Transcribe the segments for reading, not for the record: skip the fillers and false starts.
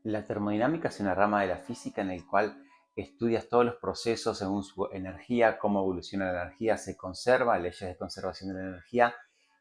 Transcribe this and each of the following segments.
La termodinámica es una rama de la física en el cual estudias todos los procesos según su energía, cómo evoluciona la energía, se conserva, leyes de conservación de la energía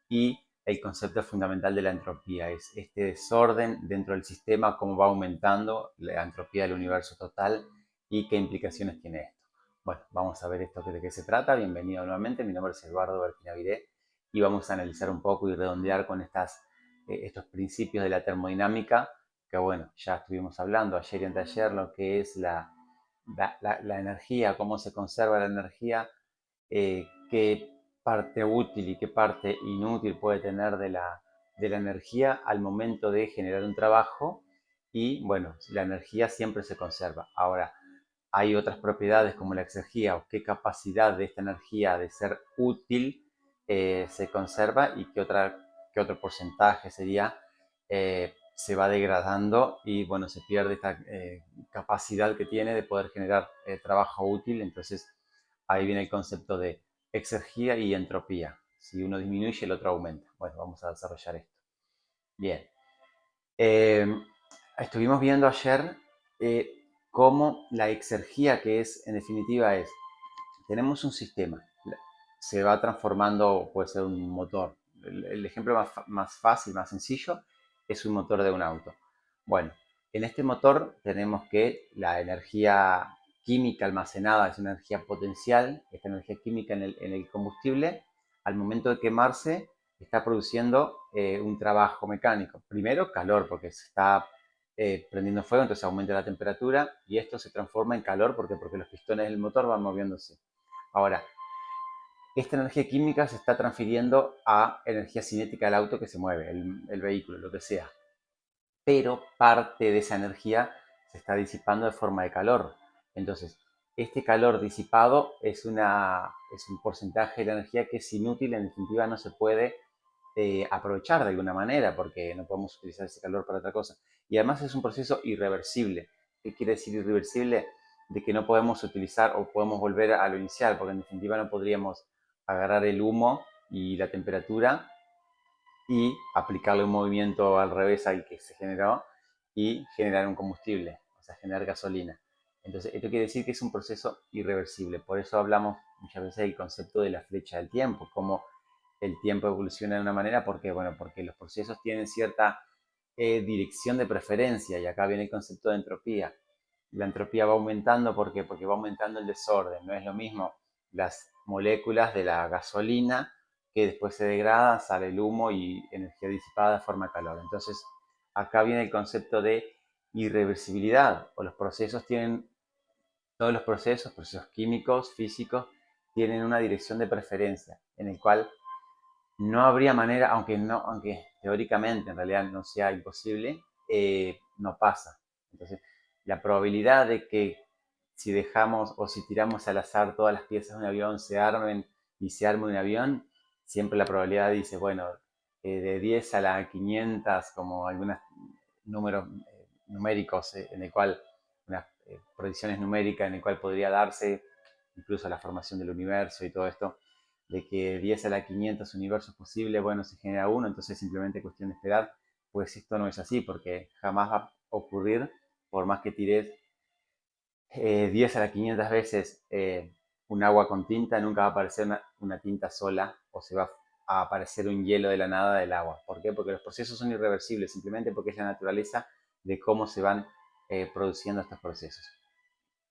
y el concepto fundamental de la entropía. Es este desorden dentro del sistema, cómo va aumentando la entropía del universo total y qué implicaciones tiene esto. Bueno, vamos a ver esto de qué se trata. Bienvenido nuevamente. Mi nombre es Eduardo Bertinaviré y vamos a analizar un poco y redondear con estos principios de la termodinámica que bueno, ya estuvimos hablando ayer y anteayer, lo que es la energía, cómo se conserva la energía, qué parte útil y qué parte inútil puede tener de la energía al momento de generar un trabajo y bueno, la energía siempre se conserva. Ahora, hay otras propiedades como la exergía o qué capacidad de esta energía de ser útil se conserva y qué otro porcentaje sería se va degradando y bueno, se pierde esta capacidad que tiene de poder generar trabajo útil. Entonces ahí viene el concepto de exergía y entropía. Si uno disminuye, el otro aumenta. Bueno, vamos a desarrollar esto. Bien. Eh, Estuvimos viendo ayer cómo la exergía, que es, en definitiva, tenemos un sistema, se va transformando, puede ser un motor. El ejemplo más fácil, más sencillo, es un motor de un auto. Bueno, en este motor tenemos que la energía química almacenada es una energía potencial, esta energía química en el combustible, al momento de quemarse, está produciendo un trabajo mecánico. Primero, calor, porque se está prendiendo fuego, entonces aumenta la temperatura y esto se transforma en calor porque los pistones del motor van moviéndose. Ahora, esta energía química se está transfiriendo a energía cinética del auto que se mueve, el vehículo, lo que sea. Pero parte de esa energía se está disipando de forma de calor. Entonces, este calor disipado es un porcentaje de la energía que es inútil, en definitiva no se puede aprovechar de alguna manera porque no podemos utilizar ese calor para otra cosa. Y además es un proceso irreversible. ¿Qué quiere decir irreversible? De que no podemos utilizar o podemos volver a lo inicial, porque en definitiva no podríamos agarrar el humo y la temperatura y aplicarle un movimiento al revés al que se generó y generar un combustible, o sea, generar gasolina. Entonces, esto quiere decir que es un proceso irreversible. Por eso hablamos muchas veces del concepto de la flecha del tiempo, como el tiempo evoluciona de una manera, porque bueno, porque los procesos tienen cierta dirección de preferencia y acá viene el concepto de entropía. La entropía va aumentando porque va aumentando el desorden. No es lo mismo las moléculas de la gasolina que después se degrada, sale el humo y energía disipada forma calor. Entonces, acá viene el concepto de irreversibilidad, o los procesos tienen, todos los procesos químicos, físicos, tienen una dirección de preferencia, en el cual no habría manera, aunque teóricamente en realidad no sea imposible, no pasa. Entonces, la probabilidad de que si dejamos o si tiramos al azar todas las piezas de un avión se armen y se arme un avión, siempre la probabilidad dice, bueno, de 10 a la 500, como algunos números numéricos, en el cual, unas predicciones numéricas en el cual podría darse incluso la formación del universo y todo esto, de que 10 a la 500 universos posibles, bueno, se genera uno, entonces simplemente cuestión de esperar, pues esto no es así, porque jamás va a ocurrir, por más que tires 10 a la 500 veces un agua con tinta, nunca va a aparecer una tinta sola o se va a aparecer un hielo de la nada del agua. ¿Por qué? Porque los procesos son irreversibles, simplemente porque es la naturaleza de cómo se van produciendo estos procesos.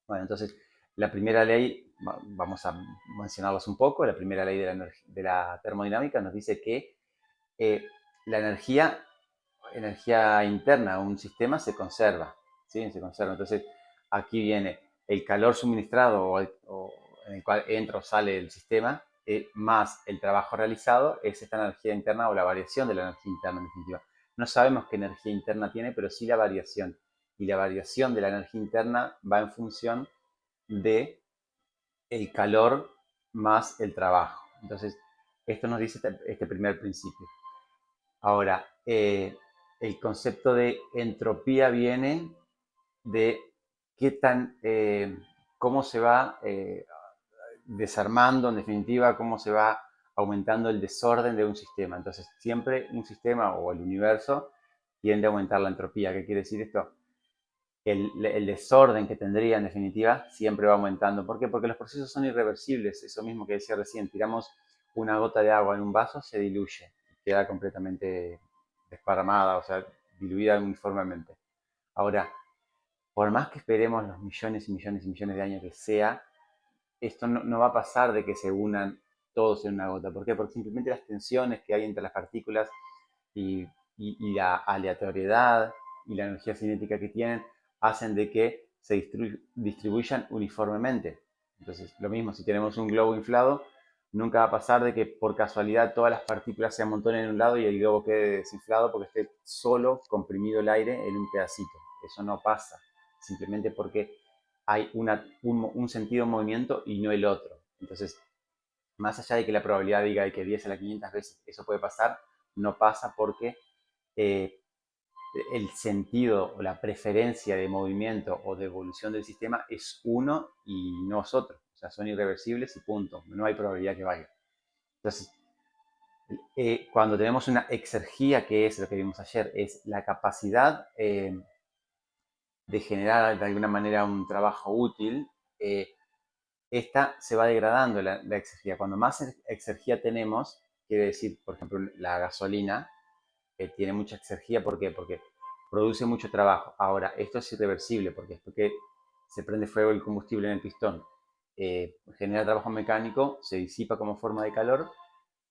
Bueno, entonces, la primera ley, vamos a mencionarlos un poco, la primera ley de la termodinámica nos dice que la energía interna de un sistema se conserva, ¿sí? Se conserva. Entonces, aquí viene el calor suministrado o en el cual entra o sale el sistema, más el trabajo realizado, es esta energía interna o la variación de la energía interna, en definitiva. No sabemos qué energía interna tiene, pero sí la variación. Y la variación de la energía interna va en función de el calor más el trabajo. Entonces, esto nos dice este primer principio. Ahora, el concepto de entropía viene de qué tan, cómo se va desarmando, en definitiva, cómo se va aumentando el desorden de un sistema. Entonces, siempre un sistema o el universo tiende a aumentar la entropía. ¿Qué quiere decir esto? el desorden que tendría en definitiva siempre va aumentando. ¿Por qué? Porque los procesos son irreversibles. Eso mismo que decía recién, tiramos una gota de agua en un vaso, se diluye, queda completamente desparramada, o sea, diluida uniformemente. Ahora, por más que esperemos los millones y millones y millones de años que sea, esto no va a pasar de que se unan todos en una gota. ¿Por qué? Porque simplemente las tensiones que hay entre las partículas y, y la aleatoriedad y la energía cinética que tienen hacen de que se distribuyan uniformemente. Entonces, lo mismo, si tenemos un globo inflado, nunca va a pasar de que por casualidad todas las partículas se amontonen en un lado y el globo quede desinflado porque esté solo comprimido el aire en un pedacito. Eso no pasa, simplemente porque hay un sentido de movimiento y no el otro. Entonces, más allá de que la probabilidad diga que 10 a la 500 veces eso puede pasar, no pasa porque eh, el sentido o la preferencia de movimiento o de evolución del sistema es uno y no es otro. O sea, son irreversibles y punto. No hay probabilidad que vaya. Entonces, cuando tenemos una exergía, que es lo que vimos ayer, es la capacidad de generar de alguna manera un trabajo útil, esta se va degradando la exergía. Cuando más exergía tenemos, quiere decir, por ejemplo, la gasolina, tiene mucha exergía. ¿Por qué? Porque produce mucho trabajo. Ahora, esto es irreversible porque después que se prende fuego el combustible en el pistón, genera trabajo mecánico, se disipa como forma de calor.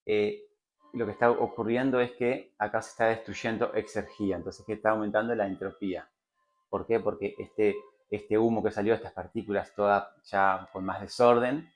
eh, lo que está ocurriendo es que acá se está destruyendo exergía, entonces que está aumentando la entropía. ¿Por qué? Porque este humo que salió, estas partículas todas ya con más desorden,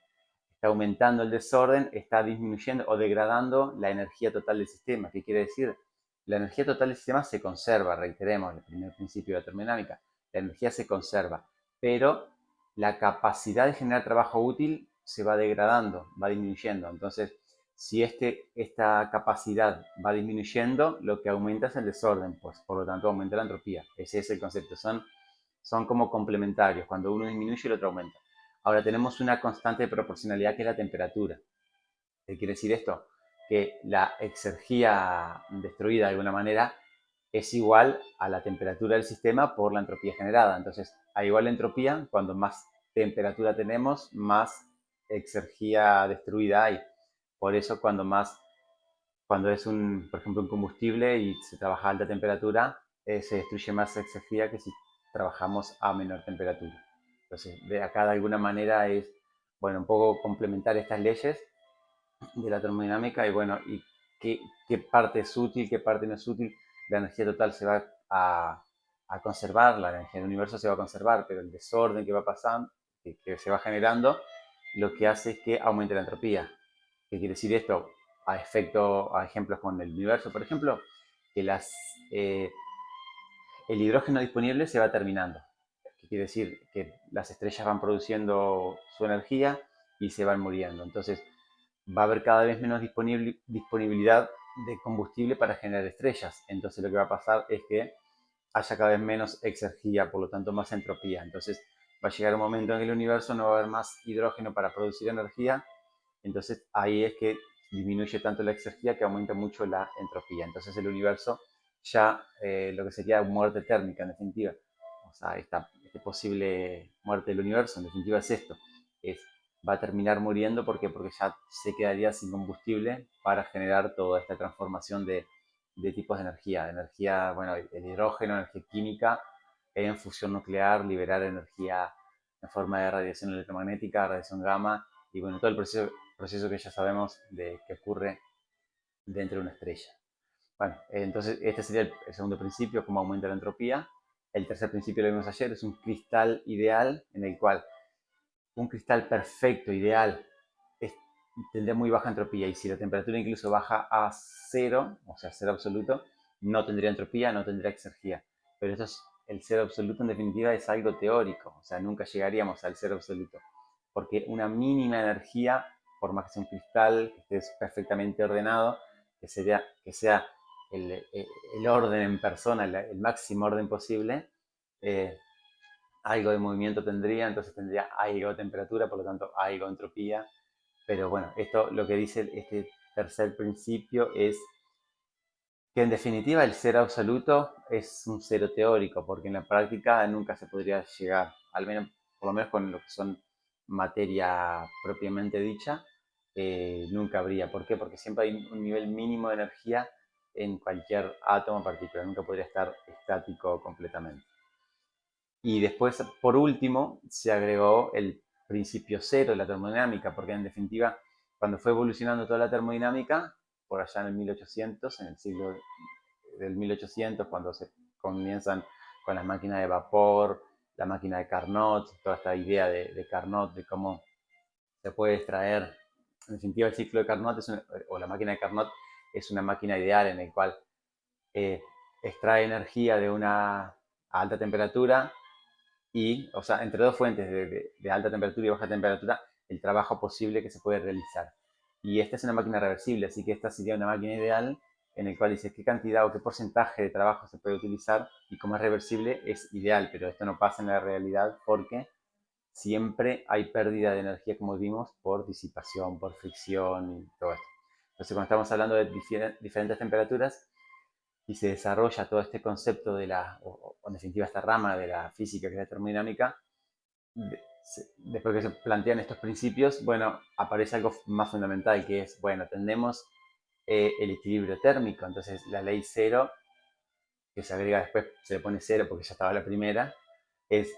está aumentando el desorden, está disminuyendo o degradando la energía total del sistema. ¿Qué quiere decir? La energía total del sistema se conserva, reiteremos, el primer principio de la termodinámica. La energía se conserva, pero la capacidad de generar trabajo útil se va degradando, va disminuyendo. Entonces, si esta capacidad va disminuyendo, lo que aumenta es el desorden, pues por lo tanto aumenta la entropía. Ese es el concepto. Son como complementarios. Cuando uno disminuye, el otro aumenta. Ahora tenemos una constante de proporcionalidad que es la temperatura. ¿Qué quiere decir esto? Que la exergía destruida de alguna manera es igual a la temperatura del sistema por la entropía generada. Entonces, a igual entropía, cuando más temperatura tenemos, más exergía destruida hay. Por eso, cuando es por ejemplo, un combustible y se trabaja a alta temperatura, se destruye más exergía que si trabajamos a menor temperatura. Entonces, de acá de alguna manera es, bueno, un poco complementar estas leyes de la termodinámica y bueno, y qué parte es útil, qué parte no es útil. La energía total se va a conservar, la energía del universo se va a conservar, pero el desorden que va pasando, que se va generando, lo que hace es que aumente la entropía. ¿Qué quiere decir esto? A ejemplos con el universo, por ejemplo, que eh, el hidrógeno disponible se va terminando. ¿Qué quiere decir? Que las estrellas van produciendo su energía y se van muriendo. Entonces, va a haber cada vez menos disponibilidad de combustible para generar estrellas. Entonces, lo que va a pasar es que haya cada vez menos exergía, por lo tanto, más entropía. Entonces, va a llegar un momento en que el universo no va a haber más hidrógeno para producir energía. Entonces, ahí es que disminuye tanto la exergía que aumenta mucho la entropía. Entonces, el universo ya lo que sería muerte térmica, en definitiva. O sea, esta posible muerte del universo, en definitiva, es esto. Va a terminar muriendo. ¿Por qué? Porque ya se quedaría sin combustible para generar toda esta transformación de tipos de energía. Energía, bueno, el hidrógeno, energía química, en fusión nuclear, liberar energía en forma de radiación electromagnética, radiación gamma, y bueno, todo el proceso que ya sabemos que ocurre dentro de una estrella. Bueno, entonces este sería el segundo principio, cómo aumenta la entropía. El tercer principio lo vimos ayer, es un cristal ideal en el cual un cristal perfecto, ideal, es, tendría muy baja entropía y si la temperatura incluso baja a cero, o sea, cero absoluto, no tendría entropía, no tendría exergía. Pero el cero absoluto en definitiva es algo teórico, o sea, nunca llegaríamos al cero absoluto, porque una mínima energía, por más que sea un cristal, que esté perfectamente ordenado, que sea el orden en persona, el máximo orden posible, eh, algo de movimiento tendría, entonces tendría algo de temperatura, por lo tanto algo de entropía. Pero bueno, esto lo que dice este tercer principio es Que en definitiva el cero absoluto es un cero teórico, porque en la práctica nunca se podría llegar, al menos, por lo menos con lo que son materia propiamente dicha, nunca habría. ¿Por qué? Porque siempre hay un nivel mínimo de energía en cualquier átomo o partícula, nunca podría estar estático completamente. Y después, por último, se agregó el principio cero de la termodinámica, porque en definitiva, cuando fue evolucionando toda la termodinámica, por allá en el 1800, en el siglo del 1800, cuando se comienzan con las máquinas de vapor, la máquina de Carnot, toda esta idea de Carnot, de cómo se puede extraer, en definitiva, el ciclo de Carnot o la máquina de Carnot es una máquina ideal en la cual eh, extrae energía de una alta temperatura y, o sea, entre dos fuentes de alta temperatura y baja temperatura, el trabajo posible que se puede realizar. Y esta es una máquina reversible, así que esta sería una máquina ideal en el cual dice qué cantidad o qué porcentaje de trabajo se puede utilizar y como es reversible es ideal, pero esto no pasa en la realidad porque siempre hay pérdida de energía, como vimos, por disipación, por fricción y todo esto. Entonces, cuando estamos hablando de diferentes temperaturas, y se desarrolla todo este concepto de o en definitiva esta rama de la física que es la termodinámica, después que se plantean estos principios, bueno, aparece algo más fundamental que es, bueno, tenemos el equilibrio térmico, entonces la ley cero, que se agrega después, se le pone cero porque ya estaba la primera, es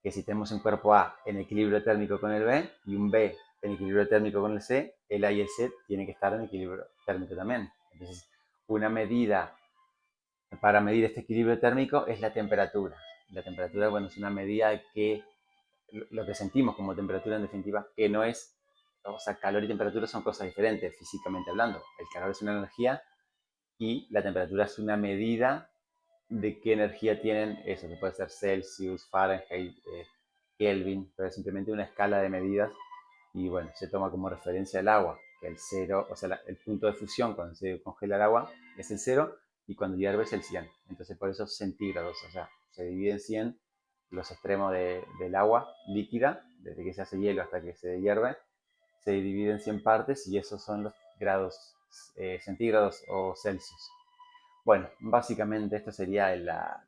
que si tenemos un cuerpo A en equilibrio térmico con el B y un B en equilibrio térmico con el C, el A y el C tienen que estar en equilibrio térmico también. Entonces, una medida para medir este equilibrio térmico es la temperatura. La temperatura, bueno, es una medida que lo que sentimos como temperatura en definitiva, que no es, o sea, calor y temperatura son cosas diferentes físicamente hablando. El calor es una energía y la temperatura es una medida de qué energía tienen eso, que puede ser Celsius, Fahrenheit, Kelvin, pero es simplemente una escala de medidas y bueno, se toma como referencia el agua, que el cero, o sea, el punto de fusión cuando se congela el agua es el cero y cuando hierve es el 100. Entonces por eso centígrados, o sea, se divide en 100 los extremos del agua líquida, desde que se hace hielo hasta que se hierve, se divide en 100 partes y esos son los grados centígrados o Celsius. Bueno, básicamente esto sería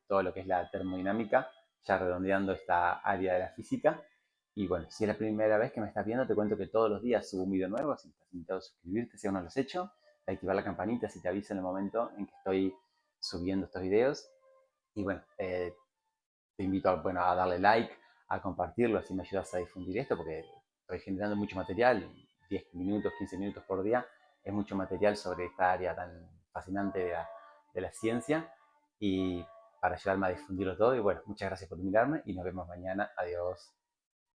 todo lo que es la termodinámica, ya redondeando esta área de la física. Y bueno, si es la primera vez que me estás viendo, te cuento que todos los días subo un video nuevo, así que estás invitado a suscribirte si aún no lo has hecho, a activar la campanita si te avisa en el momento en que estoy subiendo estos videos. Y bueno, te invito a, bueno, a darle like, a compartirlo, así me ayudas a difundir esto, porque estoy generando mucho material, 10 minutos, 15 minutos por día, es mucho material sobre esta área tan fascinante de la ciencia y para ayudarme a difundirlo todo. Y bueno, muchas gracias por mirarme y nos vemos mañana. Adiós.